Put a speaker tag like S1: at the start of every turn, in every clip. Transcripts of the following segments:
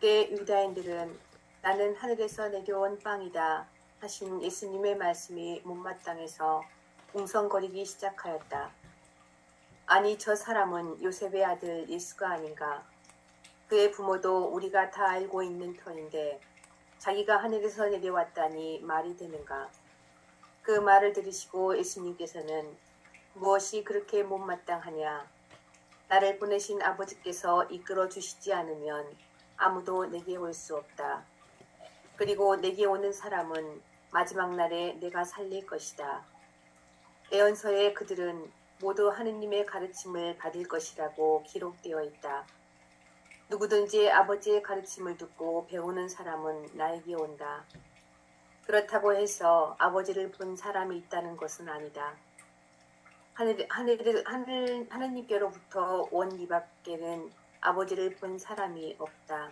S1: 그때 유다인들은 나는 하늘에서 내려온 빵이다 하신 예수님의 말씀이 못마땅해서 웅성거리기 시작하였다. 아니 저 사람은 요셉의 아들 예수가 아닌가? 그의 부모도 우리가 다 알고 있는 터인데 자기가 하늘에서 내려왔다니 말이 되는가? 그 말을 들으시고 예수님께서는 무엇이 그렇게 못마땅하냐? 나를 보내신 아버지께서 이끌어 주시지 않으면 아무도 내게 올 수 없다. 그리고 내게 오는 사람은 마지막 날에 내가 살릴 것이다. 예언서에 그들은 모두 하느님의 가르침을 받을 것이라고 기록되어 있다. 누구든지 아버지의 가르침을 듣고 배우는 사람은 나에게 온다. 그렇다고 해서 아버지를 본 사람이 있다는 것은 아니다. 하느님께로부터 온 이밖에는 아버지를 본 사람이 없다.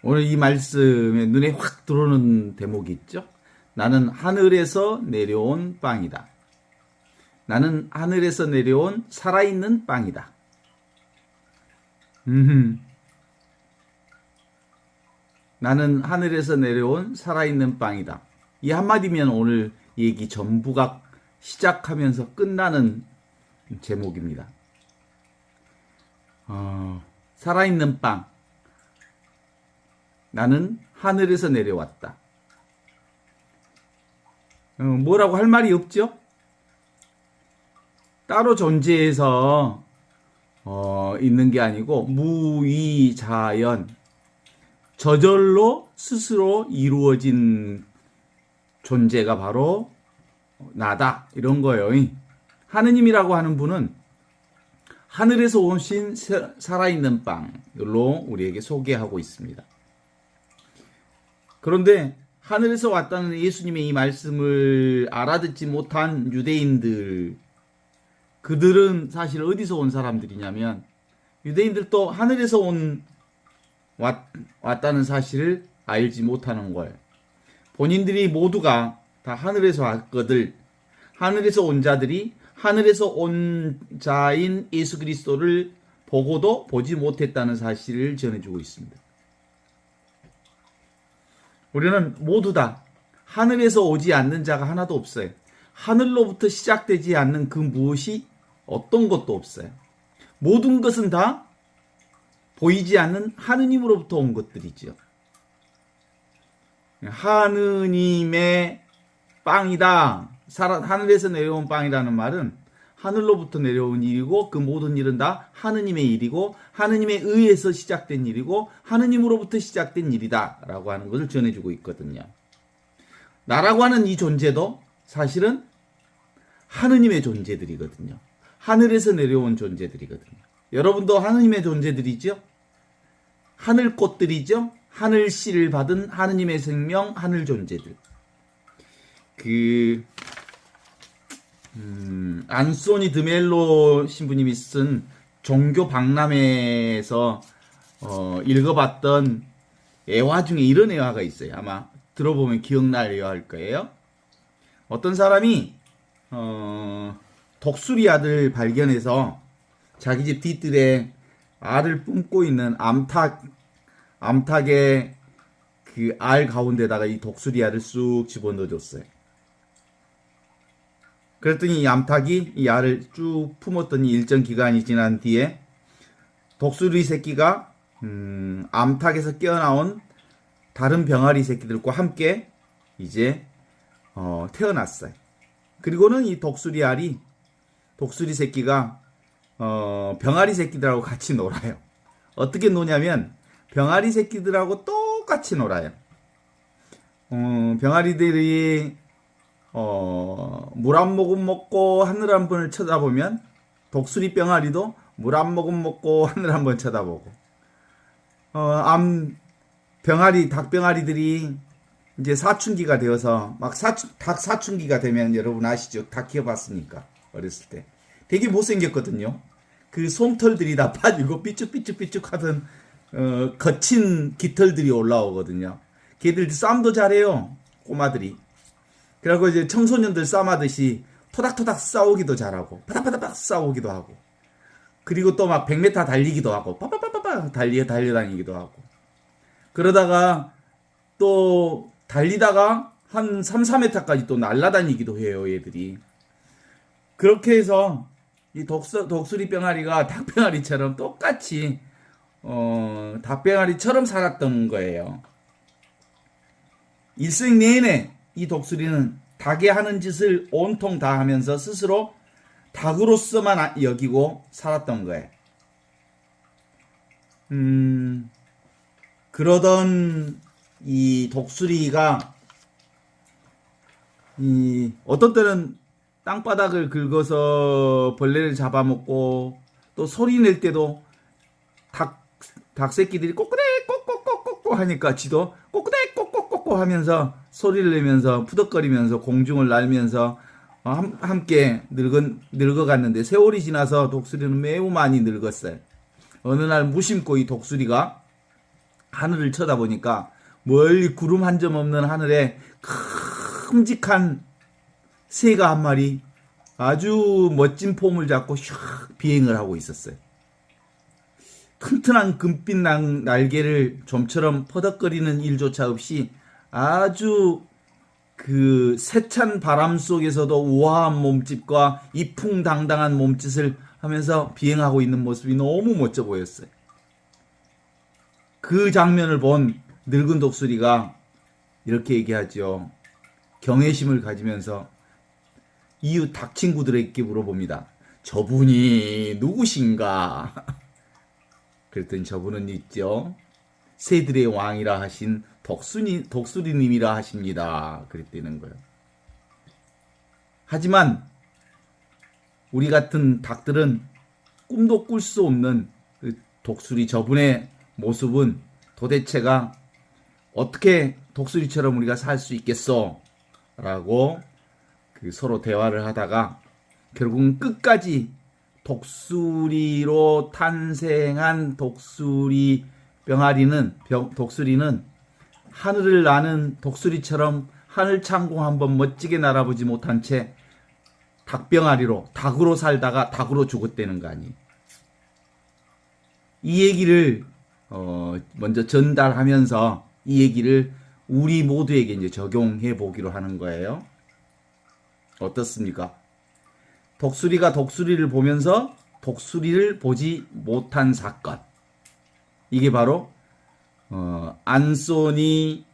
S2: 오늘 이 말씀에 눈에 확 들어오는 대목이 있죠. 나는 하늘에서 내려온 빵이다. 나는 하늘에서 내려온 살아있는 빵이다. 나는 하늘에서 내려온 살아있는 빵이다. 이 한마디면 오늘 얘기 전부가 시작하면서 끝나는 제목입니다. 살아있는 빵. 나는 하늘에서 내려왔다. 뭐라고 할 말이 없죠? 따로 존재해서 있는 게 아니고 무위자연, 저절로 스스로 이루어진 존재가 바로 나다, 이런 거예요. 하느님이라고 하는 분은 하늘에서 오신 살아있는 빵으로 우리에게 소개하고 있습니다. 그런데 하늘에서 왔다는 예수님의 이 말씀을 알아듣지 못한 유대인들, 그들은 사실 어디서 온 사람들이냐면, 유대인들도 하늘에서 왔다는 사실을 알지 못하는 거예요. 본인들이 모두가 다 하늘에서 왔거들, 하늘에서 온 자들이 하늘에서 온 자인 예수 그리스도를 보고도 보지 못했다는 사실을 전해주고 있습니다. 우리는 모두 다 하늘에서 오지 않는 자가 하나도 없어요. 하늘로부터 시작되지 않는 그 무엇이 어떤 것도 없어요. 모든 것은 다 보이지 않는 하느님으로부터 온 것들이죠. 하느님의 빵이다. 하늘에서 내려온 빵이라는 말은 하늘로부터 내려온 일이고, 그 모든 일은 다 하느님의 일이고, 하느님에 의해서 시작된 일이고, 하느님으로부터 시작된 일이다 라고 하는 것을 전해주고 있거든요. 나라고 하는 이 존재도 사실은 하느님의 존재들이거든요. 하늘에서 내려온 존재들이거든요. 여러분도 하느님의 존재들이죠? 하늘꽃들이죠? 하늘씨를 받은 하느님의 생명, 하늘 존재들. 안소니 드멜로 신부님이 쓴 종교 박람회에서 읽어봤던 애화 중에 이런 애화가 있어요. 아마 들어보면 기억날 애화일 거예요. 어떤 사람이 독수리 알을 발견해서 자기 집 뒤뜰에 알을 뿜고 있는 암탉의 그 알 가운데다가 이 독수리 알을 쑥 집어넣어줬어요. 그랬더니 이 암탉이 이 알을 쭉 품었더니 일정 기간이 지난 뒤에 독수리 새끼가 암탉에서 깨어나온 다른 병아리 새끼들과 함께 이제 태어났어요. 그리고는 이 독수리 새끼가 병아리 새끼들하고 같이 놀아요. 어떻게 노냐면 병아리 새끼들하고 똑같이 놀아요. 병아리들이 물 한 모금 먹고 하늘 한 번을 쳐다보면 독수리 병아리도 물 한 모금 먹고 하늘 한 번 쳐다보고, 닭병아리들이 이제 사춘기가 되어서 닭 사춘기가 되면 여러분 아시죠? 닭 키워봤으니까 어렸을 때 되게 못생겼거든요. 그 솜털들이 다 빠지고 삐쭉삐쭉 하던 거친 깃털들이 올라오거든요. 걔들 싸움도 잘해요, 꼬마들이. 그리고 이제 청소년들 싸움하듯이 토닥토닥 싸우기도 잘하고 바닥바닥 싸우기도 하고, 그리고 또 막 100m 달리기도 하고 빠빠빠빠빠 달려다니기도 하고 그러다가 또 달리다가 한 3, 4m까지 또 날아다니기도 해요, 얘들이. 그렇게 해서 이 독수리 병아리가 닭병아리처럼 똑같이 닭병아리처럼 살았던 거예요. 일생 내내 이 독수리는 닭이 하는 짓을 온통 다 하면서 스스로 닭으로서만 여기고 살았던 거예요. 그러던 이 독수리가 어떤 때는 땅바닥을 긁어서 벌레를 잡아먹고 또 소리 낼 때도 닭 새끼들이 꼬꾸대 꼬꼬꼬꼬꼬 하니까 지도 꼬꾸대 꼬꼬꼬꼬 하면서 소리를 내면서 푸덕거리면서 공중을 날면서 함께 늙어갔는데 세월이 지나서 독수리는 매우 많이 늙었어요. 어느 날 무심코 이 독수리가 하늘을 쳐다보니까 멀리 구름 한 점 없는 하늘에 큼직한 새가 한 마리 아주 멋진 폼을 잡고 샥 비행을 하고 있었어요. 튼튼한 금빛 날개를 좀처럼 퍼덕거리는 일조차 없이 아주 그 세찬 바람 속에서도 우아한 몸짓과 이풍당당한 몸짓을 하면서 비행하고 있는 모습이 너무 멋져 보였어요. 그 장면을 본 늙은 독수리가 이렇게 얘기하죠. 경외심을 가지면서 이웃 닭 친구들에게 물어봅니다. 저분이 누구신가? 그랬더니 저분은 있죠. 새들의 왕이라 하신 독수리님이라 하십니다. 그랬다는 거예요. 하지만 우리 같은 닭들은 꿈도 꿀 수 없는 그 독수리 저분의 모습은 도대체가 어떻게 독수리처럼 우리가 살 수 있겠어? 라고 서로 대화를 하다가 결국은 끝까지 독수리로 탄생한 독수리는 하늘을 나는 독수리처럼 하늘 창공 한번 멋지게 날아보지 못한 채 닭으로 살다가 닭으로 죽었다는 거 아니에요. 이 얘기를 먼저 전달하면서 이 얘기를 우리 모두에게 이제 적용해 보기로 하는 거예요. 어떻습니까? 독수리가 독수리를 보면서 독수리를 보지 못한 사건. 이게 바로 안소니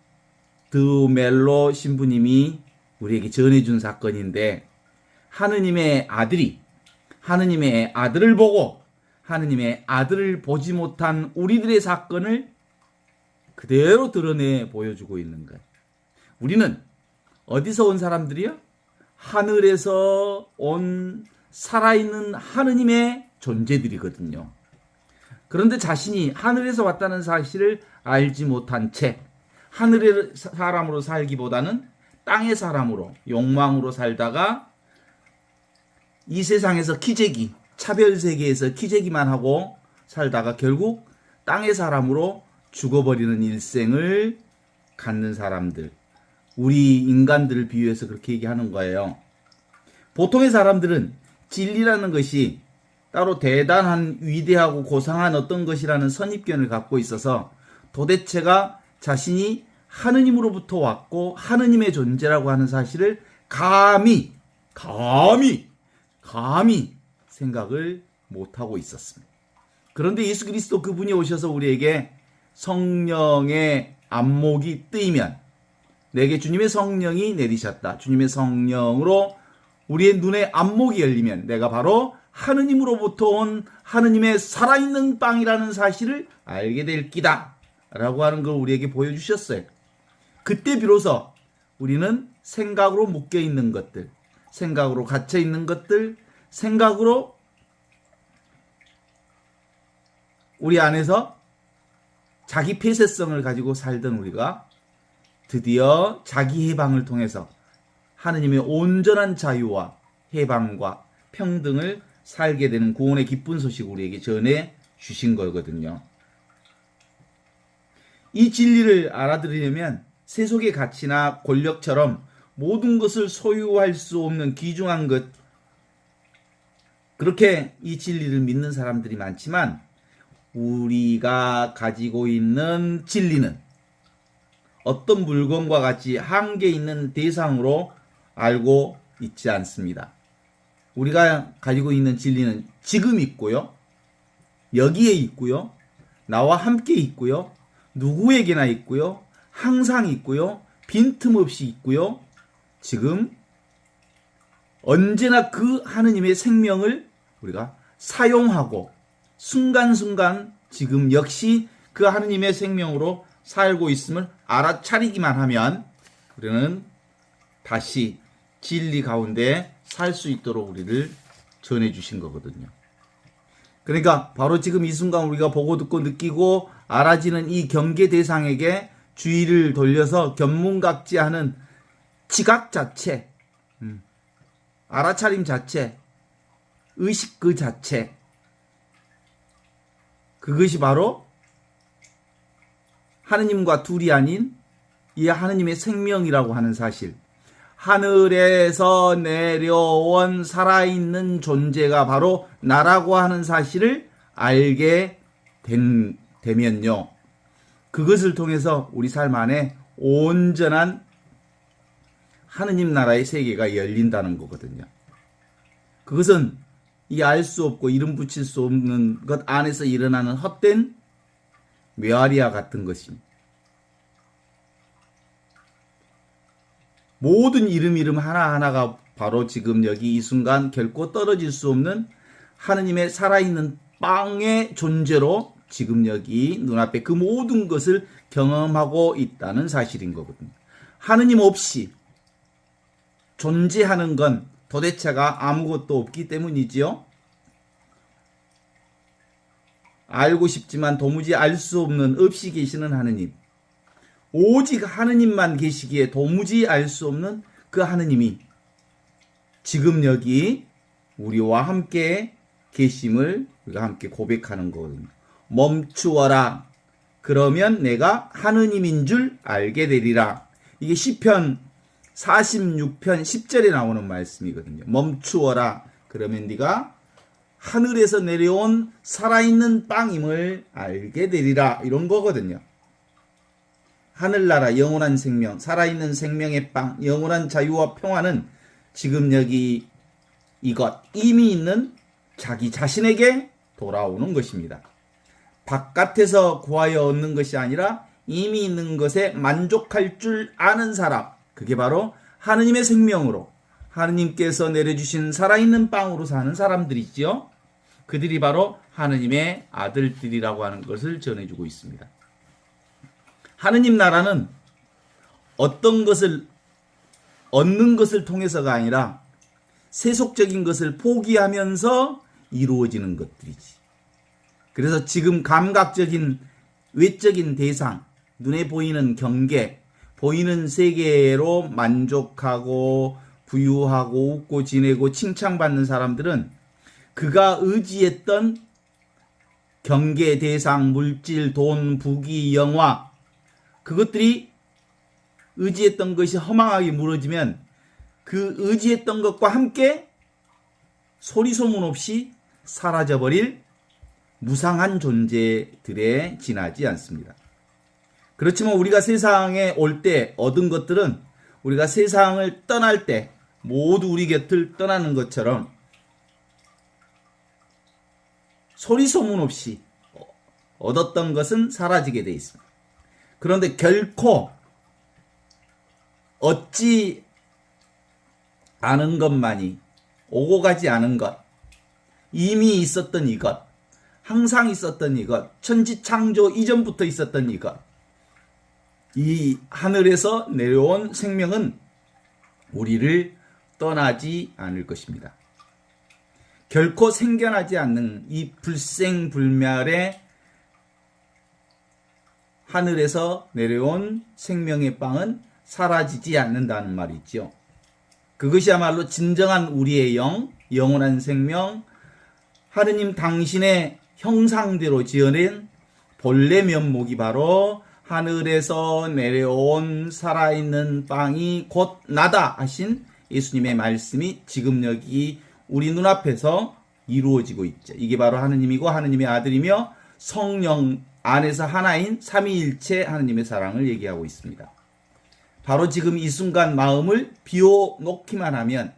S2: 드멜로 신부님이 우리에게 전해준 사건인데 하느님의 아들을 보고 하느님의 아들을 보지 못한 우리들의 사건을 그대로 드러내 보여주고 있는 거예요. 우리는 어디서 온 사람들이요? 하늘에서 온 살아있는 하느님의 존재들이거든요. 그런데 자신이 하늘에서 왔다는 사실을 알지 못한 채 하늘의 사람으로 살기보다는 땅의 사람으로 욕망으로 살다가 이 세상에서 차별세계에서 키재기만 하고 살다가 결국 땅의 사람으로 죽어버리는 일생을 갖는 사람들, 우리 인간들을 비유해서 그렇게 얘기하는 거예요. 보통의 사람들은 진리라는 것이 따로 대단한 위대하고 고상한 어떤 것이라는 선입견을 갖고 있어서 도대체가 자신이 하느님으로부터 왔고 하느님의 존재라고 하는 사실을 감히 생각을 못하고 있었습니다. 그런데 예수 그리스도 그분이 오셔서 우리에게 성령의 안목이 뜨이면 내게 주님의 성령이 내리셨다. 주님의 성령으로 우리의 눈의 안목이 열리면 내가 바로 하느님으로부터 온 하느님의 살아있는 빵이라는 사실을 알게 될 끼다. 라고 하는 걸 우리에게 보여주셨어요. 그때 비로소 우리는 생각으로 묶여있는 것들, 생각으로 갇혀있는 것들, 생각으로 우리 안에서 자기 폐쇄성을 가지고 살던 우리가 드디어 자기 해방을 통해서 하느님의 온전한 자유와 해방과 평등을 살게 되는 구원의 기쁜 소식을 우리에게 전해 주신 거거든요. 이 진리를 알아들으려면 세속의 가치나 권력처럼 모든 것을 소유할 수 없는 귀중한 것, 그렇게 이 진리를 믿는 사람들이 많지만 우리가 가지고 있는 진리는 어떤 물건과 같이 한계 있는 대상으로 알고 있지 않습니다. 우리가 가지고 있는 진리는 지금 있고요. 여기에 있고요. 나와 함께 있고요. 누구에게나 있고요. 항상 있고요. 빈틈없이 있고요. 지금 언제나 그 하느님의 생명을 우리가 사용하고 순간순간 지금 역시 그 하느님의 생명으로 살고 있음을 알아차리기만 하면 우리는 다시 진리 가운데 살 수 있도록 우리를 전해주신 거거든요. 그러니까 바로 지금 이 순간 우리가 보고 듣고 느끼고 알아지는 이 경계 대상에게 주의를 돌려서 견문각지하는 지각 자체, 알아차림 자체, 의식 그 자체, 그것이 바로 하느님과 둘이 아닌 이 하느님의 생명이라고 하는 사실, 하늘에서 내려온 살아있는 존재가 바로 나라고 하는 사실을 알게 되면요, 그것을 통해서 우리 삶 안에 온전한 하느님 나라의 세계가 열린다는 거거든요. 그것은 이 알 수 없고 이름 붙일 수 없는 것 안에서 일어나는 헛된 메아리와 같은 것입니다. 모든 이름 하나하나가 바로 지금 여기 이 순간 결코 떨어질 수 없는 하느님의 살아있는 빵의 존재로 지금 여기 눈앞에 그 모든 것을 경험하고 있다는 사실인 거거든요. 하느님 없이 존재하는 건 도대체가 아무것도 없기 때문이지요. 알고 싶지만 도무지 알 수 없는 없이 계시는 하느님, 오직 하느님만 계시기에 도무지 알 수 없는 그 하느님이 지금 여기 우리와 함께 계심을 우리가 함께 고백하는 거거든요. 멈추어라. 그러면 내가 하느님인 줄 알게 되리라. 이게 시편 46편 10절에 나오는 말씀이거든요. 멈추어라. 그러면 네가 하늘에서 내려온 살아있는 빵임을 알게 되리라. 이런 거거든요. 하늘나라 영원한 생명, 살아있는 생명의 빵, 영원한 자유와 평화는 지금 여기 이것, 이미 있는 자기 자신에게 돌아오는 것입니다. 바깥에서 구하여 얻는 것이 아니라 이미 있는 것에 만족할 줄 아는 사람, 그게 바로 하느님의 생명으로 하느님께서 내려주신 살아있는 빵으로 사는 사람들이지요. 그들이 바로 하느님의 아들들이라고 하는 것을 전해주고 있습니다. 하느님 나라는 어떤 것을 얻는 것을 통해서가 아니라 세속적인 것을 포기하면서 이루어지는 것들이지. 그래서 지금 감각적인 외적인 대상, 눈에 보이는 경계, 보이는 세계로 만족하고 부유하고 웃고 지내고 칭찬받는 사람들은 그가 의지했던 경계 대상, 물질, 돈, 부귀, 영화, 그것들이 의지했던 것이 허망하게 무너지면 그 의지했던 것과 함께 소리 소문 없이 사라져버릴 무상한 존재들에 지나지 않습니다. 그렇지만 우리가 세상에 올 때 얻은 것들은 우리가 세상을 떠날 때 모두 우리 곁을 떠나는 것처럼 소리 소문 없이 얻었던 것은 사라지게 되어 있습니다. 그런데 결코 얻지 않은 것만이, 오고 가지 않은 것, 이미 있었던 이것, 항상 있었던 이것, 천지창조 이전부터 있었던 이것, 이 하늘에서 내려온 생명은 우리를 떠나지 않을 것입니다. 결코 생겨나지 않는 이 불생불멸의 하늘에서 내려온 생명의 빵은 사라지지 않는다는 말이죠. 그것이야말로 진정한 우리의 영원한 생명, 하느님 당신의 형상대로 지어낸 본래 면목이 바로 하늘에서 내려온 살아있는 빵이 곧 나다 하신 예수님의 말씀이 지금 여기 우리 눈앞에서 이루어지고 있죠. 이게 바로 하느님이고 하느님의 아들이며 성령 안에서 하나인 삼위일체 하느님의 사랑을 얘기하고 있습니다. 바로 지금 이 순간 마음을 비워놓기만 하면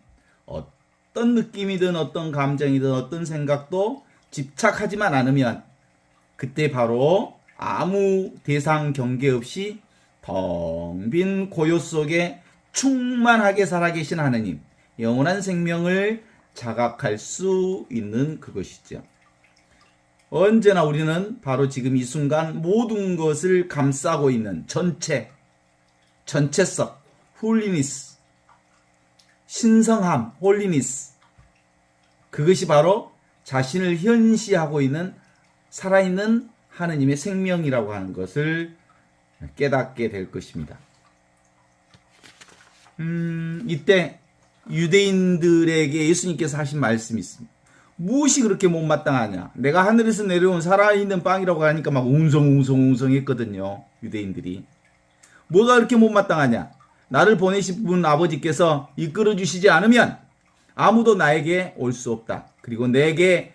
S2: 어떤 느낌이든 어떤 감정이든 어떤 생각도 집착하지만 않으면 그때 바로 아무 대상 경계 없이 텅 빈 고요 속에 충만하게 살아계신 하느님, 영원한 생명을 자각할 수 있는 그것이죠. 언제나 우리는 바로 지금 이 순간 모든 것을 감싸고 있는 전체성, 홀리니스, 신성함, 홀리니스, 그것이 바로 자신을 현시하고 있는 살아있는 하느님의 생명이라고 하는 것을 깨닫게 될 것입니다. 이때 유대인들에게 예수님께서 하신 말씀이 있습니다. 무엇이 그렇게 못마땅하냐? 내가 하늘에서 내려온 살아있는 빵이라고 하니까 막 웅성웅성 했거든요. 유대인들이. 뭐가 그렇게 못마땅하냐? 나를 보내신 분 아버지께서 이끌어 주시지 않으면 아무도 나에게 올 수 없다. 그리고 내게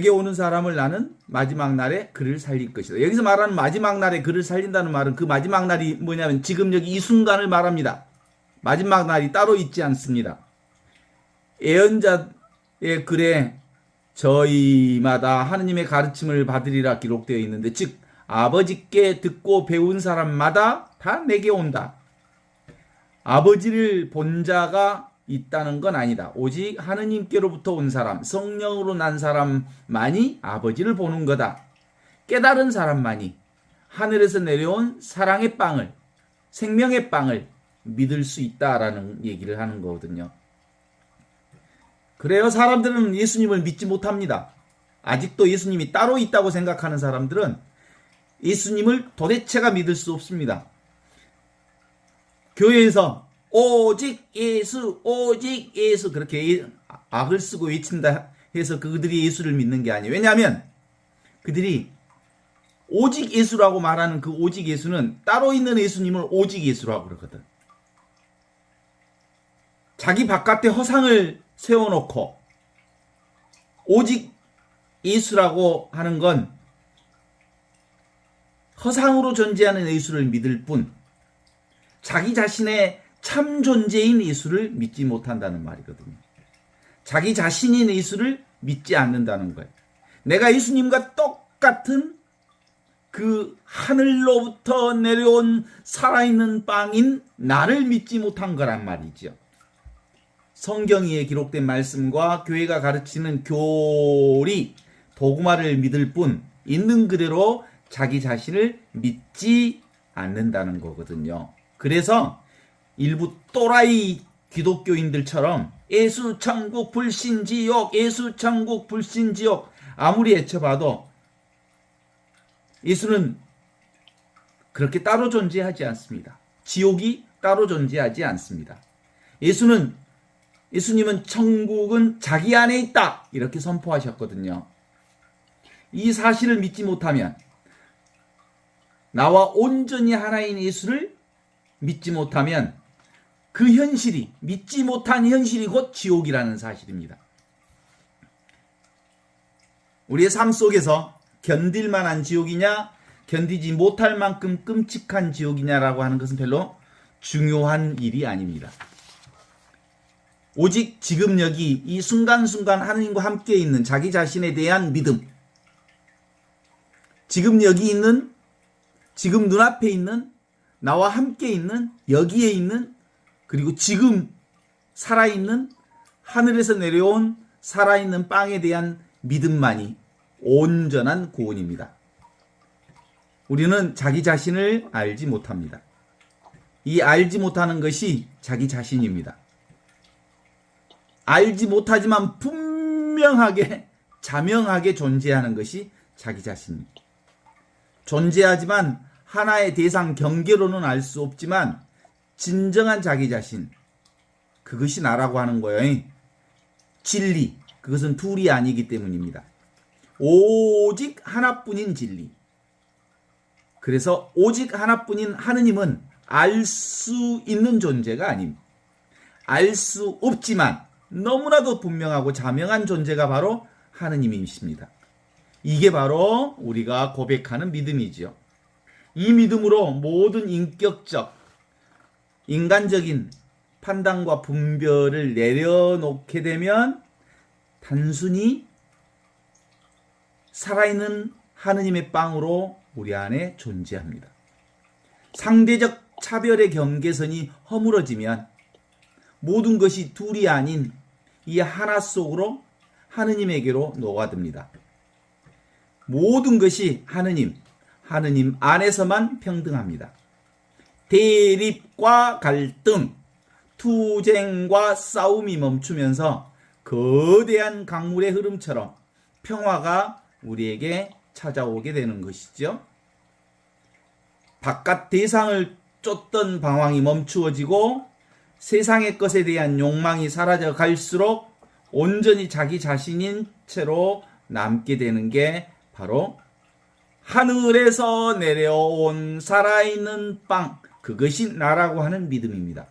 S2: 오는 사람을 나는 마지막 날에 그를 살릴 것이다. 여기서 말하는 마지막 날에 그를 살린다는 말은 그 마지막 날이 뭐냐면 지금 여기 이 순간을 말합니다. 마지막 날이 따로 있지 않습니다. 예언자의 글에 저희마다 하느님의 가르침을 받으리라 기록되어 있는데, 즉 아버지께 듣고 배운 사람마다 다 내게 온다. 아버지를 본 자가 있다는 건 아니다. 오직 하느님께로부터 온 사람, 성령으로 난 사람만이 아버지를 보는 거다. 깨달은 사람만이 하늘에서 내려온 사랑의 빵을, 생명의 빵을 믿을 수 있다라는 얘기를 하는 거거든요. 그래요. 사람들은 예수님을 믿지 못합니다. 아직도 예수님이 따로 있다고 생각하는 사람들은 예수님을 도대체가 믿을 수 없습니다. 교회에서 오직 예수, 오직 예수 그렇게 악을 쓰고 외친다 해서 그들이 예수를 믿는 게 아니에요. 왜냐하면 그들이 오직 예수라고 말하는 그 오직 예수는 따로 있는 예수님을 오직 예수라고 그러거든. 자기 바깥에 허상을 세워놓고 오직 예수라고 하는 건 허상으로 존재하는 예수를 믿을 뿐 자기 자신의 참 존재인 예수를 믿지 못한다는 말이거든요. 자기 자신인 예수를 믿지 않는다는 거예요. 내가 예수님과 똑같은 그 하늘로부터 내려온 살아있는 빵인 나를 믿지 못한 거란 말이죠. 성경에 기록된 말씀과 교회가 가르치는 교리, 도구마를 믿을 뿐 있는 그대로 자기 자신을 믿지 않는다는 거거든요. 그래서 일부 또라이 기독교인들처럼 예수 천국 불신 지옥, 예수 천국 불신 지옥 아무리 외쳐봐도 예수는 그렇게 따로 존재하지 않습니다. 지옥이 따로 존재하지 않습니다. 예수님은 천국은 자기 안에 있다 이렇게 선포하셨거든요. 이 사실을 믿지 못하면 나와 온전히 하나인 예수를 믿지 못하면 그 현실이 믿지 못한 현실이 곧 지옥이라는 사실입니다. 우리의 삶 속에서 견딜 만한 지옥이냐 견디지 못할 만큼 끔찍한 지옥이냐라고 하는 것은 별로 중요한 일이 아닙니다. 오직 지금 여기 이 순간순간 하느님과 함께 있는 자기 자신에 대한 믿음, 지금 여기 있는, 지금 눈앞에 있는, 나와 함께 있는, 여기에 있는, 그리고 지금 살아있는, 하늘에서 내려온 살아있는 빵에 대한 믿음만이 온전한 구원입니다. 우리는 자기 자신을 알지 못합니다. 이 알지 못하는 것이 자기 자신입니다. 알지 못하지만 분명하게 자명하게 존재하는 것이 자기 자신입니다. 존재하지만 하나의 대상 경계로는 알 수 없지만 진정한 자기 자신, 그것이 나라고 하는 거예요. 진리, 그것은 둘이 아니기 때문입니다. 오직 하나뿐인 진리. 그래서 오직 하나뿐인 하느님은 알 수 있는 존재가 아닙니다. 알 수 없지만 너무나도 분명하고 자명한 존재가 바로 하느님이십니다. 이게 바로 우리가 고백하는 믿음이지요. 이 믿음으로 모든 인격적, 인간적인 판단과 분별을 내려놓게 되면 단순히 살아있는 하느님의 빵으로 우리 안에 존재합니다. 상대적 차별의 경계선이 허물어지면 모든 것이 둘이 아닌 이 하나 속으로 하느님에게로 녹아듭니다. 모든 것이 하느님 안에서만 평등합니다. 대립과 갈등, 투쟁과 싸움이 멈추면서 거대한 강물의 흐름처럼 평화가 우리에게 찾아오게 되는 것이죠. 바깥 대상을 쫓던 방황이 멈추어지고 세상의 것에 대한 욕망이 사라져 갈수록 온전히 자기 자신인 채로 남게 되는 게 바로 하늘에서 내려온 살아있는 빵, 그것이 나라고 하는 믿음입니다.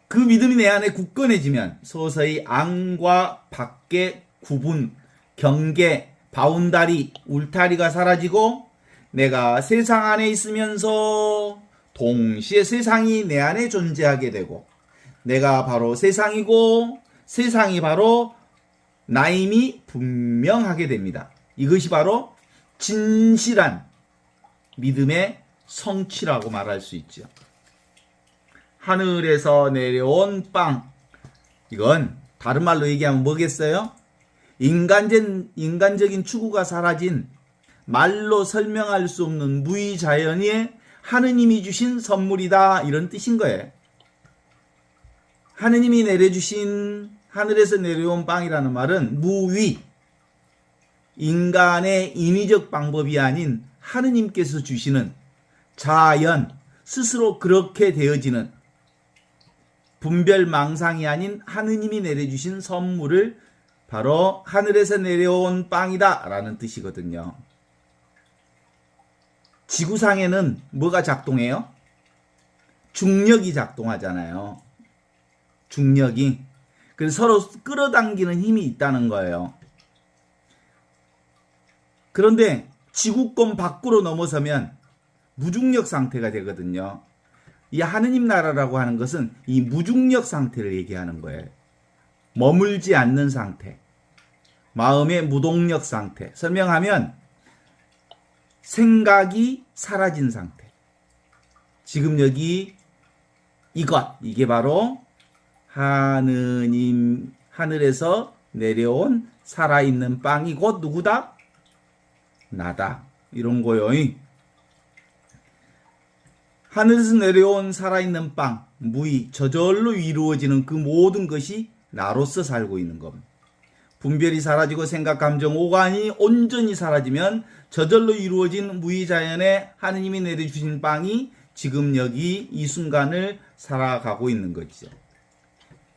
S2: 그 믿음이 내 안에 굳건해지면 서서히 안과 밖의 구분, 경계, 바운다리, 울타리가 사라지고 내가 세상 안에 있으면서 동시에 세상이 내 안에 존재하게 되고 내가 바로 세상이고 세상이 바로 나임이 분명하게 됩니다. 이것이 바로 진실한 믿음의 성취라고 말할 수 있죠. 하늘에서 내려온 빵, 이건 다른 말로 얘기하면 뭐겠어요? 인간적인 추구가 사라진 말로 설명할 수 없는 무의자연의 하느님이 주신 선물이다, 이런 뜻인 거예요. 하느님이 내려주신 하늘에서 내려온 빵이라는 말은 무의, 인간의 인위적 방법이 아닌 하느님께서 주시는 자연, 스스로 그렇게 되어지는 분별망상이 아닌 하느님이 내려주신 선물을 바로 하늘에서 내려온 빵이다 라는 뜻이거든요. 지구상에는 뭐가 작동해요? 중력이 작동하잖아요. 중력이. 그래서 서로 끌어당기는 힘이 있다는 거예요. 그런데 지구권 밖으로 넘어서면 무중력 상태가 되거든요. 이 하느님 나라라고 하는 것은 이 무중력 상태를 얘기하는 거예요. 머물지 않는 상태. 마음의 무동력 상태. 설명하면 생각이 사라진 상태. 지금 여기 이게 바로 하늘에서 내려온 살아있는 빵이 곧 누구다? 나다. 이런 거요. 하늘에서 내려온 살아있는 빵, 무의, 저절로 이루어지는 그 모든 것이 나로서 살고 있는 겁니다. 분별이 사라지고 생각, 감정, 오감이 온전히 사라지면 저절로 이루어진 무의자연의 하느님이 내려주신 빵이 지금 여기 이 순간을 살아가고 있는 거죠.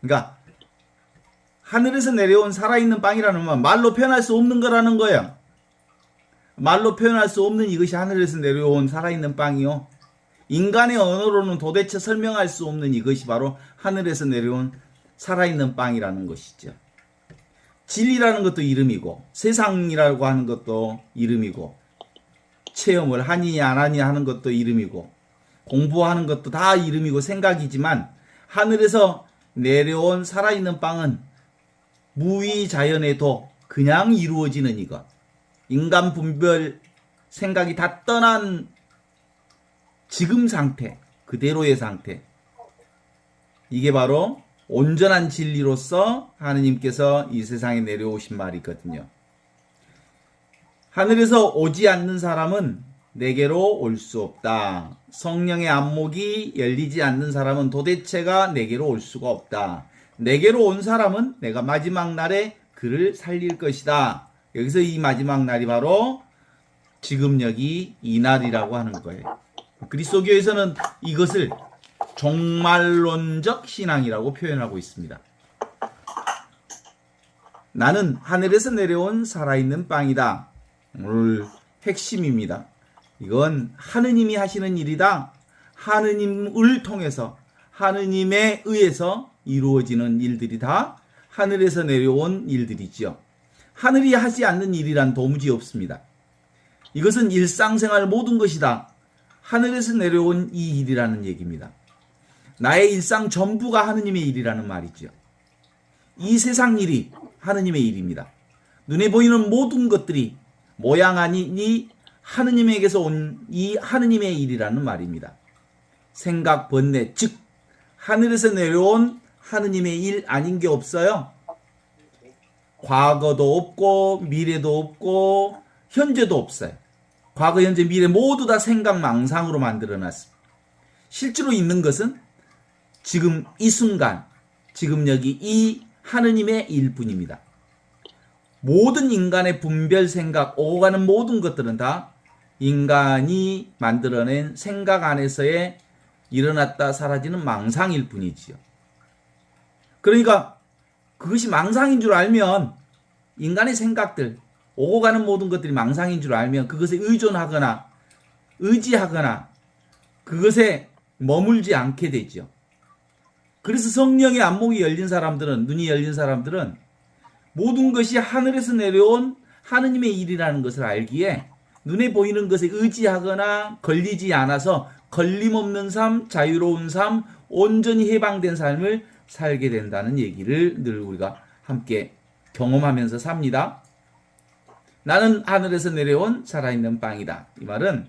S2: 그러니까 하늘에서 내려온 살아있는 빵이라는 건 말로 표현할 수 없는 거라는 거예요. 말로 표현할 수 없는 이것이 하늘에서 내려온 살아있는 빵이요. 인간의 언어로는 도대체 설명할 수 없는 이것이 바로 하늘에서 내려온 살아있는 빵이라는 것이죠. 진리라는 것도 이름이고 세상이라고 하는 것도 이름이고 체험을 하니 안 하니 하는 것도 이름이고 공부하는 것도 다 이름이고 생각이지만 하늘에서 내려온 살아있는 빵은 무의자연에도 그냥 이루어지는 이것. 인간 분별 생각이 다 떠난 지금 상태, 그대로의 상태. 이게 바로 온전한 진리로서 하느님께서 이 세상에 내려오신 말이거든요. 하늘에서 오지 않는 사람은 내게로 올 수 없다. 성령의 안목이 열리지 않는 사람은 도대체가 내게로 올 수가 없다. 내게로 온 사람은 내가 마지막 날에 그를 살릴 것이다. 여기서 이 마지막 날이 바로 지금 여기 이 날이라고 하는 거예요. 그리스도교에서는 이것을 종말론적 신앙이라고 표현하고 있습니다. 나는 하늘에서 내려온 살아있는 빵이다. 오늘 핵심입니다. 이건 하느님이 하시는 일이다. 하느님을 통해서 하느님에 의해서 이루어지는 일들이 다 하늘에서 내려온 일들이지요. 하늘이 하지 않는 일이란 도무지 없습니다. 이것은 일상생활 모든 것이 다 하늘에서 내려온 이 일이라는 얘기입니다. 나의 일상 전부가 하느님의 일이라는 말이죠. 이 세상 일이 하느님의 일입니다. 눈에 보이는 모든 것들이 모양 아니니 하느님에게서 온 이 하느님의 일이라는 말입니다. 생각, 번뇌, 즉 하늘에서 내려온 하느님의 일 아닌 게 없어요. 과거도 없고 미래도 없고 현재도 없어요. 과거, 현재, 미래 모두 다 생각, 망상으로 만들어놨습니다. 실제로 있는 것은 지금 이 순간, 지금 여기 이 하느님의 일뿐입니다. 모든 인간의 분별 생각, 오고 가는 모든 것들은 다 인간이 만들어낸 생각 안에서의 일어났다 사라지는 망상일 뿐이지요. 그러니까 그것이 망상인 줄 알면 인간의 생각들, 오고 가는 모든 것들이 망상인 줄 알면 그것에 의존하거나 의지하거나 그것에 머물지 않게 되죠. 그래서 성령의 안목이 열린 사람들은, 눈이 열린 사람들은 모든 것이 하늘에서 내려온 하느님의 일이라는 것을 알기에 눈에 보이는 것에 의지하거나 걸리지 않아서 걸림없는 삶, 자유로운 삶, 온전히 해방된 삶을 살게 된다는 얘기를 늘 우리가 함께 경험하면서 삽니다. 나는 하늘에서 내려온 살아있는 빵이다. 이 말은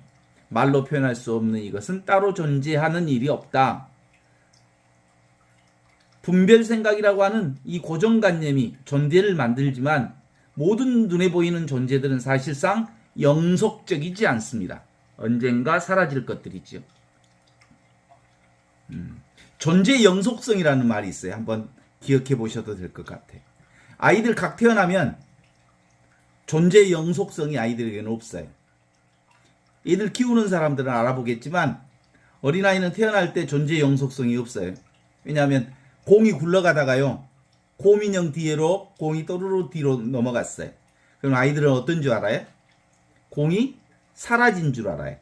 S2: 말로 표현할 수 없는 이것은 따로 존재하는 일이 없다. 분별 생각이라고 하는 이 고정관념이 존재를 만들지만 모든 눈에 보이는 존재들은 사실상 영속적이지 않습니다. 언젠가 사라질 것들이죠. 존재의 영속성이라는 말이 있어요. 한번 기억해 보셔도 될 것 같아요. 아이들 각 태어나면 존재의 영속성이 아이들에게는 없어요. 애들 키우는 사람들은 알아보겠지만 어린아이는 태어날 때 존재의 영속성이 없어요. 왜냐하면 공이 굴러가다가요, 곰인형 뒤로 공이 또르르 뒤로 넘어갔어요. 그럼 아이들은 어떤 줄 알아요? 공이 사라진 줄 알아요.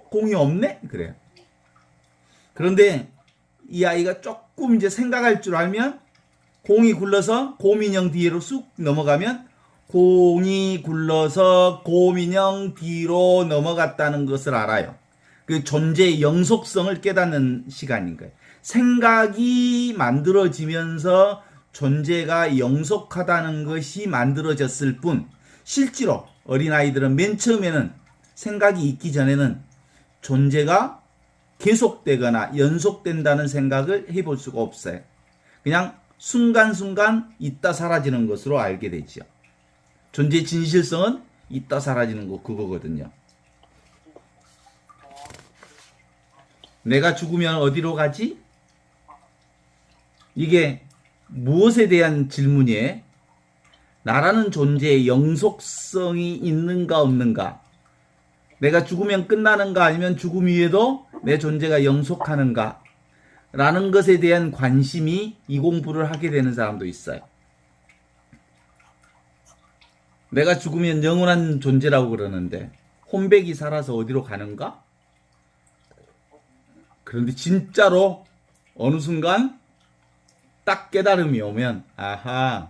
S2: 공이 없네? 그래요. 그런데 이 아이가 조금 이제 생각할 줄 알면 공이 굴러서 곰인형 뒤로 쑥 넘어가면 공이 굴러서 곰인형 뒤로 넘어갔다는 것을 알아요. 그 존재의 영속성을 깨닫는 시간인 거예요. 생각이 만들어지면서 존재가 영속하다는 것이 만들어졌을 뿐 실제로 어린아이들은 맨 처음에는 생각이 있기 전에는 존재가 계속되거나 연속된다는 생각을 해볼 수가 없어요. 그냥 순간순간 있다 사라지는 것으로 알게 되죠. 존재의 진실성은 있다 사라지는 거 그거거든요. 내가 죽으면 어디로 가지? 이게 무엇에 대한 질문이에요? 나라는 존재의 영속성이 있는가 없는가? 내가 죽으면 끝나는가 아니면 죽음 이후에도 내 존재가 영속하는가? 라는 것에 대한 관심이 이 공부를 하게 되는 사람도 있어요. 내가 죽으면 영원한 존재라고 그러는데 혼백이 살아서 어디로 가는가? 그런데 진짜로 어느 순간 딱 깨달음이 오면 아하,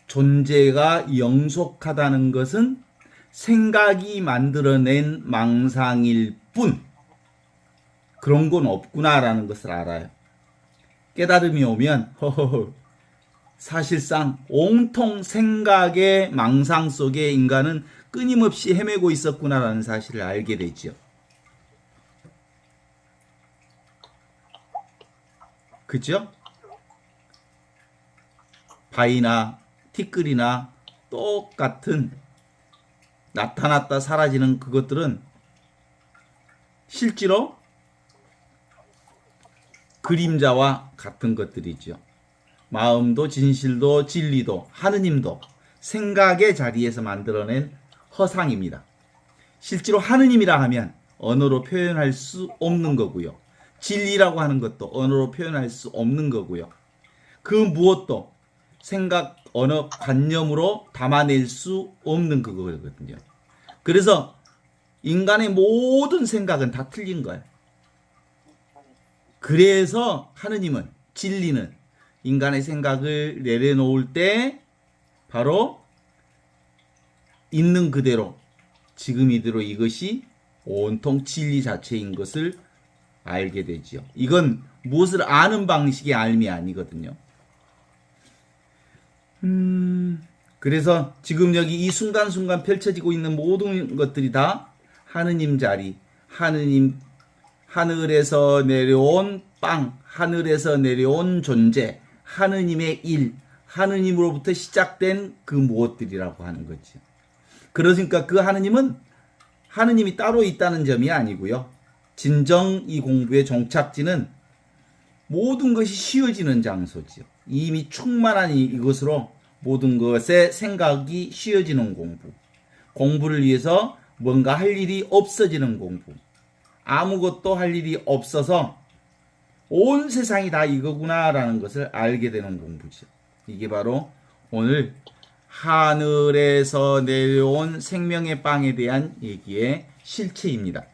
S2: 존재가 영속하다는 것은 생각이 만들어낸 망상일 뿐 그런 건 없구나라는 것을 알아요. 깨달음이 오면 사실상 온통 생각의 망상 속에 인간은 끊임없이 헤매고 있었구나라는 사실을 알게 되죠. 그죠? 바위나 티끌이나 똑같은 나타났다 사라지는 그것들은 실제로 그림자와 같은 것들이죠. 마음도 진실도 진리도 하느님도 생각의 자리에서 만들어낸 허상입니다. 실제로 하느님이라 하면 언어로 표현할 수 없는 거고요. 진리라고 하는 것도 언어로 표현할 수 없는 거고요. 그 무엇도 생각, 언어, 관념으로 담아낼 수 없는 그거거든요. 그래서 인간의 모든 생각은 다 틀린 거예요. 그래서 하느님은, 진리는 인간의 생각을 내려놓을 때 바로 있는 그대로 지금 이대로 이것이 온통 진리 자체인 것을 알게 되지요. 이건 무엇을 아는 방식의 알미 아니거든요. 그래서 지금 여기 이 순간순간 펼쳐지고 있는 모든 것들이 다 하느님 자리, 하느님, 하늘에서 내려온 빵, 하늘에서 내려온 존재, 하느님의 일, 하느님으로부터 시작된 그 무엇들이라고 하는 거죠. 그러니까 그 하느님은 하느님이 따로 있다는 점이 아니고요. 진정 이 공부의 종착지는 모든 것이 쉬어지는 장소지요. 이미 충만한 이것으로 모든 것의 생각이 쉬어지는 공부. 공부를 위해서 뭔가 할 일이 없어지는 공부. 아무것도 할 일이 없어서 온 세상이 다 이거구나라는 것을 알게 되는 공부죠. 이게 바로 오늘 하늘에서 내려온 생명의 빵에 대한 얘기의 실체입니다.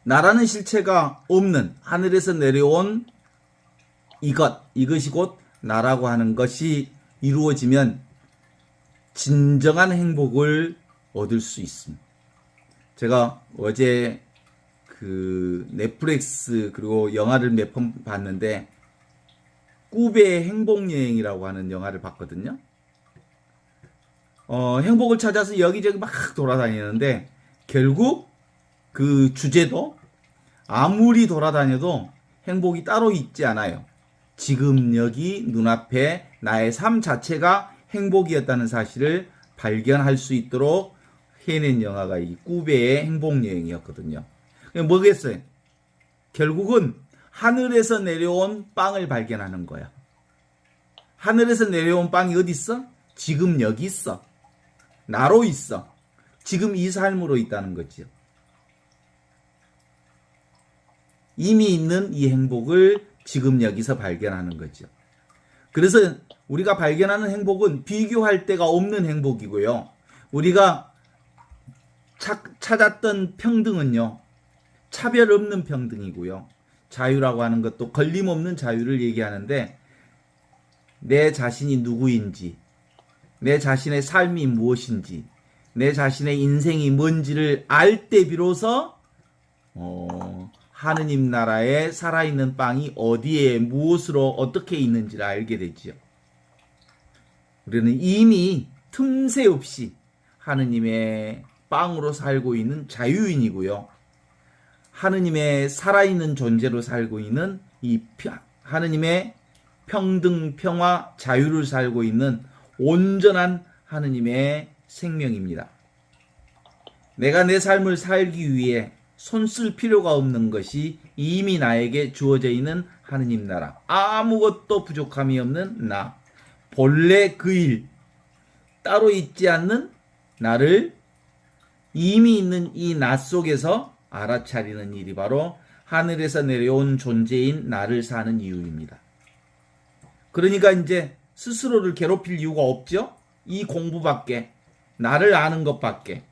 S2: 나라는 실체가 없는 하늘에서 내려온 이것이 곧 나라고 하는 것이 이루어지면 진정한 행복을 얻을 수 있습니다. 제가 어제 그 넷플릭스 그리고 영화를 몇 번 봤는데 꾸베의 행복여행이라고 하는 영화를 봤거든요. 행복을 찾아서 여기저기 막 돌아다니는데 결국 그 주제도 아무리 돌아다녀도 행복이 따로 있지 않아요. 지금 여기 눈앞에 나의 삶 자체가 행복이었다는 사실을 발견할 수 있도록 해낸 영화가 이 꾸베의 행복여행이었거든요. 뭐겠어요? 결국은 하늘에서 내려온 빵을 발견하는 거야. 하늘에서 내려온 빵이 어디 있어? 지금 여기 있어. 나로 있어. 지금 이 삶으로 있다는 거지요. 이미 있는 이 행복을 지금 여기서 발견하는 거죠. 그래서 우리가 발견하는 행복은 비교할 데가 없는 행복이고요. 우리가 찾았던 평등은요. 차별 없는 평등이고요. 자유라고 하는 것도 걸림없는 자유를 얘기하는데 내 자신이 누구인지, 내 자신의 삶이 무엇인지, 내 자신의 인생이 뭔지를 알 때 비로소 하느님 나라에 살아있는 빵이 어디에 무엇으로 어떻게 있는지를 알게 되지요. 우리는 이미 틈새 없이 하느님의 빵으로 살고 있는 자유인이고요. 하느님의 살아있는 존재로 살고 있는 이 하느님의 평등, 평화, 자유를 살고 있는 온전한 하느님의 생명입니다. 내가 내 삶을 살기 위해 손 쓸 필요가 없는 것이 이미 나에게 주어져 있는 하느님 나라. 아무것도 부족함이 없는 나. 본래 그 일, 따로 있지 않는 나를 이미 있는 이 나 속에서 알아차리는 일이 바로 하늘에서 내려온 존재인 나를 사는 이유입니다. 그러니까 이제 스스로를 괴롭힐 이유가 없죠? 이 공부밖에, 나를 아는 것밖에.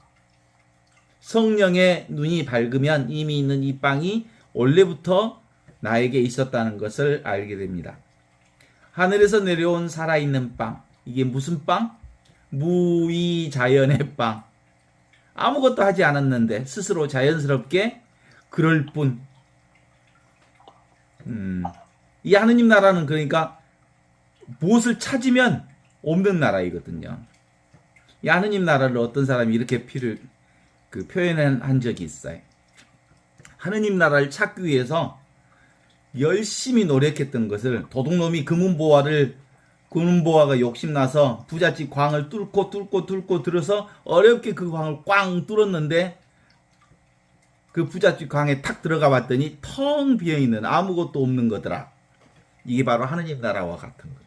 S2: 성령의 눈이 밝으면 이미 있는 이 빵이 원래부터 나에게 있었다는 것을 알게 됩니다. 하늘에서 내려온 살아있는 빵. 이게 무슨 빵? 무위자연의 빵. 아무것도 하지 않았는데 스스로 자연스럽게 그럴 뿐. 이 하느님 나라는 그러니까 무엇을 찾으면 없는 나라이거든요. 이 하느님 나라를 어떤 사람이 이렇게 표현한 적이 있어요. 하느님 나라를 찾기 위해서 열심히 노력했던 것을 도둑놈이 금은보화가 욕심나서 부잣집 광을 뚫고 들어서 어렵게 그 광을 꽝 뚫었는데 그 부잣집 광에 탁 들어가 봤더니 텅 비어있는 아무것도 없는 거더라. 이게 바로 하느님 나라와 같은 거예요.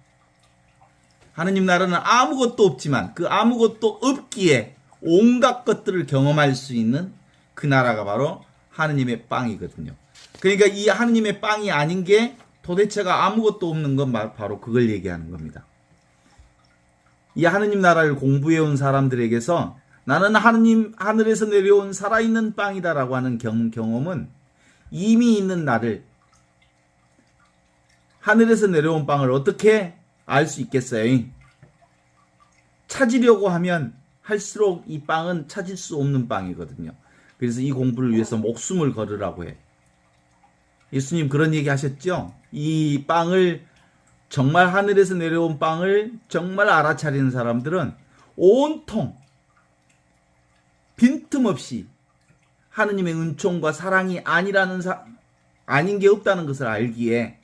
S2: 하느님 나라는 아무것도 없지만 그 아무것도 없기에 온갖 것들을 경험할 수 있는 그 나라가 바로 하느님의 빵이거든요. 그러니까 이 하느님의 빵이 아닌 게 도대체가 아무것도 없는 건 바로 그걸 얘기하는 겁니다. 이 하느님 나라를 공부해온 사람들에게서 나는 하느님 하늘에서 내려온 살아있는 빵이다라고 하는 경험은 이미 있는 나를, 하늘에서 내려온 빵을 어떻게 알 수 있겠어요? 찾으려고 하면 할수록 이 빵은 찾을 수 없는 빵이거든요. 그래서 이 공부를 위해서 목숨을 걸으라고 해. 예수님 그런 얘기 하셨죠? 이 빵을, 정말 하늘에서 내려온 빵을 정말 알아차리는 사람들은 온통 빈틈없이 하느님의 은총과 사랑이 아닌 게 없다는 것을 알기에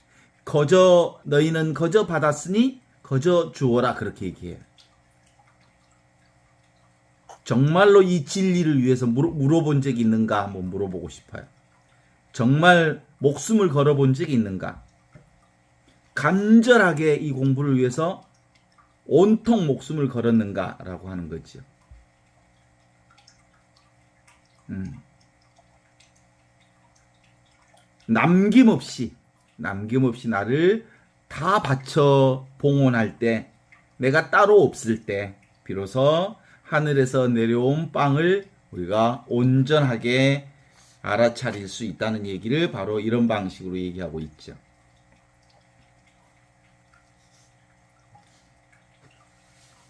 S2: 너희는 거저 받았으니 거저 주어라, 그렇게 얘기해요. 정말로 이 진리를 위해서 물어본 적이 있는가 한번 물어보고 싶어요. 정말 목숨을 걸어본 적이 있는가? 간절하게 이 공부를 위해서 온통 목숨을 걸었는가라고 하는 거죠. 남김없이 나를 다 바쳐 봉헌할 때, 내가 따로 없을 때 비로소 하늘에서 내려온 빵을 우리가 온전하게 알아차릴 수 있다는 얘기를 바로 이런 방식으로 얘기하고 있죠.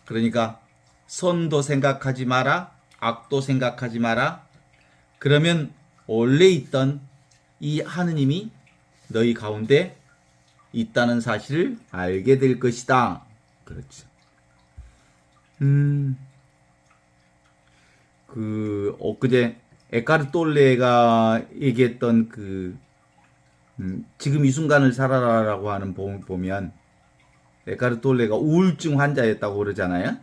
S2: 그러니까 선도 생각하지 마라, 악도 생각하지 마라. 그러면 원래 있던 이 하느님이 너희 가운데 있다는 사실을 알게 될 것이다. 그렇죠. 엊그제 에카르 톨레가 얘기했던 지금 이 순간을 살아라라고 하는 보면 에카르 톨레가 우울증 환자였다고 그러잖아요.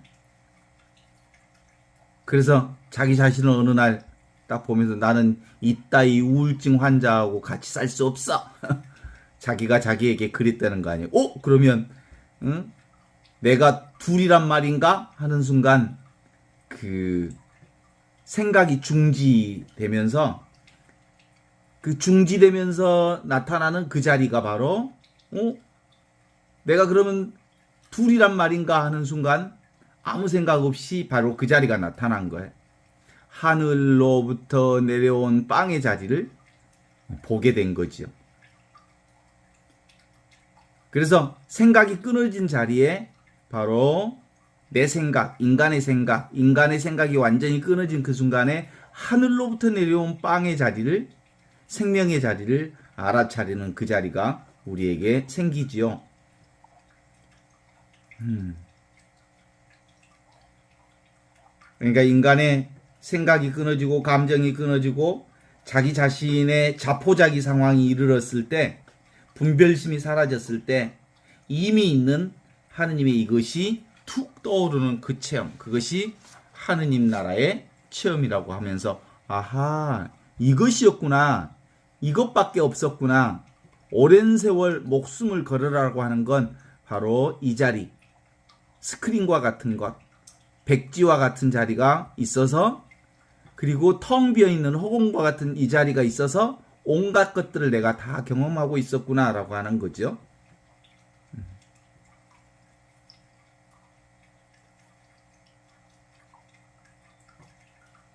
S2: 그래서 자기 자신을 어느 날 딱 보면서 나는 이따위 우울증 환자하고 같이 살 수 없어. 자기가 자기에게 그랬다는 거 아니에요. 그러면 내가 둘이란 말인가 하는 순간 생각이 중지되면서 나타나는 그 자리가 바로 내가 그러면 둘이란 말인가 하는 순간 아무 생각 없이 바로 그 자리가 나타난 거예요. 하늘로부터 내려온 빵의 자리를 보게 된 거지요. 그래서 생각이 끊어진 자리에 바로 내 생각, 인간의 생각이 완전히 끊어진 그 순간에 하늘로부터 내려온 빵의 자리를, 생명의 자리를 알아차리는 그 자리가 우리에게 생기지요. 그러니까 인간의 생각이 끊어지고 감정이 끊어지고 자기 자신의 자포자기 상황이 이르렀을 때, 분별심이 사라졌을 때 이미 있는 하느님의 이것이 툭 떠오르는 그 체험, 그것이 하느님 나라의 체험이라고 하면서 아하, 이것이었구나, 이것밖에 없었구나, 오랜 세월 목숨을 걸으라고 하는 건 바로 이 자리, 스크린과 같은 것, 백지와 같은 자리가 있어서, 그리고 텅 비어있는 허공과 같은 이 자리가 있어서 온갖 것들을 내가 다 경험하고 있었구나라고 하는 거죠.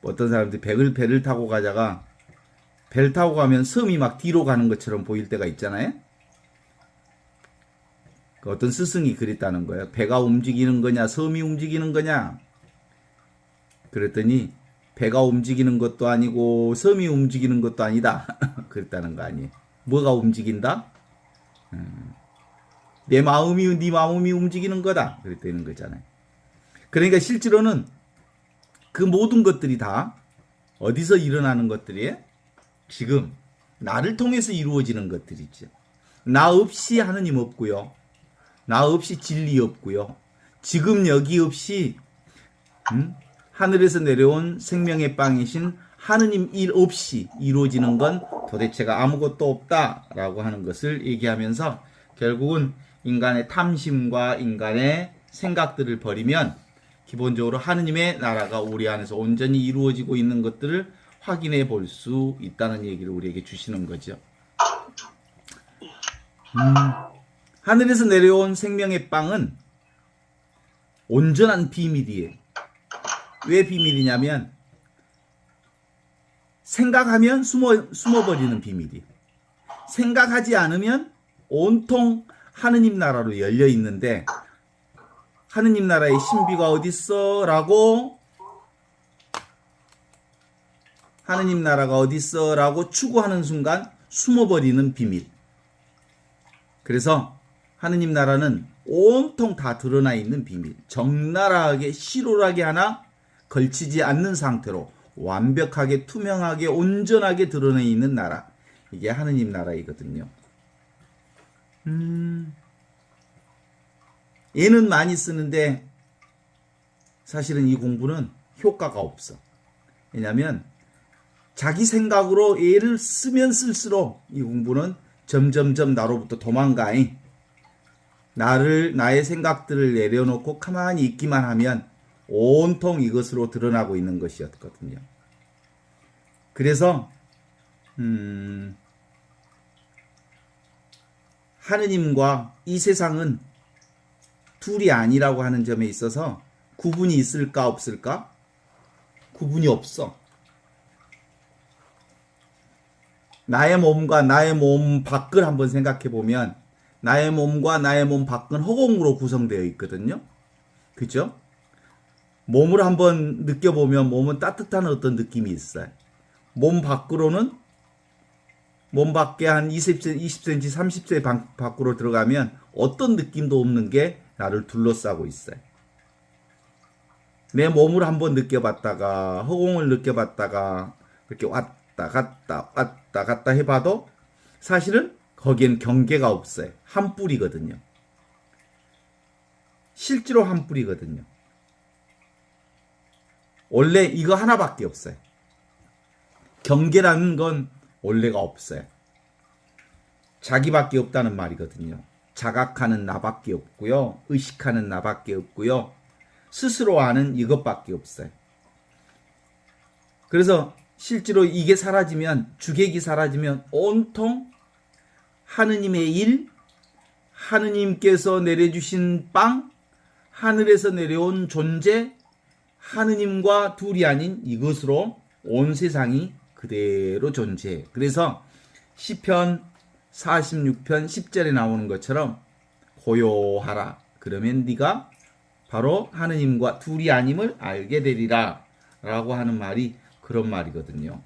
S2: 어떤 사람들이 배를 타고 가다가 배를 타고 가면 섬이 막 뒤로 가는 것처럼 보일 때가 있잖아요. 어떤 스승이 그랬다는 거예요. 배가 움직이는 거냐, 섬이 움직이는 거냐. 그랬더니 배가 움직이는 것도 아니고 섬이 움직이는 것도 아니다. 그랬다는 거 아니에요. 뭐가 움직인다? 네 마음이 움직이는 거다. 그랬다는 거잖아요. 그러니까 실제로는 그 모든 것들이 다 어디서 일어나는 것들이에요? 지금 나를 통해서 이루어지는 것들이죠. 나 없이 하느님 없고요. 나 없이 진리 없고요. 지금 여기 없이 하늘에서 내려온 생명의 빵이신 하느님 일 없이 이루어지는 건 도대체가 아무것도 없다라고 하는 것을 얘기하면서 결국은 인간의 탐심과 인간의 생각들을 버리면 기본적으로 하느님의 나라가 우리 안에서 온전히 이루어지고 있는 것들을 확인해 볼 수 있다는 얘기를 우리에게 주시는 거죠. 하늘에서 내려온 생명의 빵은 온전한 비밀이에요. 왜 비밀이냐면 생각하면 숨어버리는 비밀이. 생각하지 않으면 온통 하느님 나라로 열려 있는데 하느님 나라의 신비가 어딨어? 라고 하느님 나라가 어딨어? 라고 추구하는 순간 숨어버리는 비밀. 그래서 하느님 나라는 온통 다 드러나 있는 비밀. 적나라하게 실오라기 하나 걸치지 않는 상태로 완벽하게 투명하게 온전하게 드러나 있는 나라. 이게 하느님 나라이거든요. 얘는 많이 쓰는데 사실은 이 공부는 효과가 없어. 왜냐하면 자기 생각으로 얘를 쓰면 쓸수록 이 공부는 점점점 나로부터 도망가잉. 나의 생각들을 내려놓고 가만히 있기만 하면 온통 이것으로 드러나고 있는 것이었거든요. 그래서 하느님과 이 세상은 둘이 아니라고 하는 점에 있어서 구분이 있을까 없을까? 구분이 없어. 나의 몸과 나의 몸 밖을 한번 생각해 보면 나의 몸과 나의 몸 밖은 허공으로 구성되어 있거든요. 그죠? 몸을 한번 느껴보면 몸은 따뜻한 어떤 느낌이 있어요. 몸 밖으로는 몸 밖에 한 20cm, 30cm 밖으로 들어가면 어떤 느낌도 없는 게 나를 둘러싸고 있어요. 내 몸을 한번 느껴봤다가 허공을 느껴봤다가 이렇게 왔다 갔다 해봐도 사실은 거기엔 경계가 없어요. 한 뿔이거든요. 실제로 한 뿔이거든요. 원래 이거 하나밖에 없어요. 경계라는 건 원래가 없어요. 자기밖에 없다는 말이거든요. 자각하는 나밖에 없고요. 의식하는 나밖에 없고요. 스스로 아는 이것밖에 없어요. 그래서 실제로 이게 사라지면, 주객이 사라지면 온통 하느님의 일, 하느님께서 내려주신 빵, 하늘에서 내려온 존재, 하느님과 둘이 아닌 이것으로 온 세상이 그대로 존재해. 그래서 시편 46편 10절에 나오는 것처럼 고요하라. 그러면 네가 바로 하느님과 둘이 아님을 알게 되리라. 라고 하는 말이 그런 말이거든요.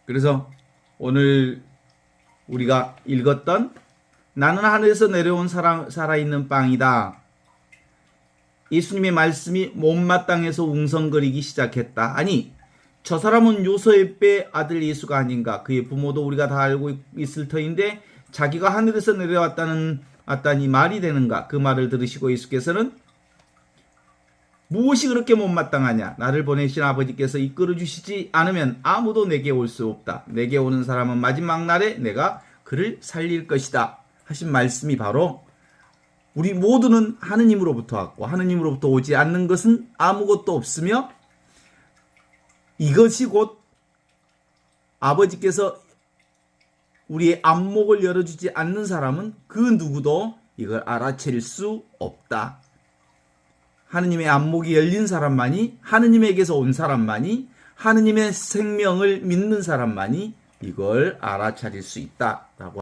S2: 그래서 오늘 우리가 읽었던 나는 하늘에서 내려온 살아있는 빵이다. 예수님의 말씀이 못마땅해서 웅성거리기 시작했다. 아니, 저 사람은 요셉의 아들 예수가 아닌가. 그의 부모도 우리가 다 알고 있을 터인데 자기가 하늘에서 내려왔다니 말이 되는가. 그 말을 들으시고 예수께서는 무엇이 그렇게 못마땅하냐. 나를 보내신 아버지께서 이끌어 주시지 않으면 아무도 내게 올 수 없다. 내게 오는 사람은 마지막 날에 내가 그를 살릴 것이다. 하신 말씀이 바로 우리 모두는 하느님으로부터 왔고 하느님으로부터 오지 않는 것은 아무것도 없으며 이것이 곧 아버지께서 우리의 안목을 열어주지 않는 사람은 그 누구도 이걸 알아챌 수 없다. 하느님의 안목이 열린 사람만이, 하느님에게서 온 사람만이, 하느님의 생명을 믿는 사람만이 이걸 알아차릴 수 있다라고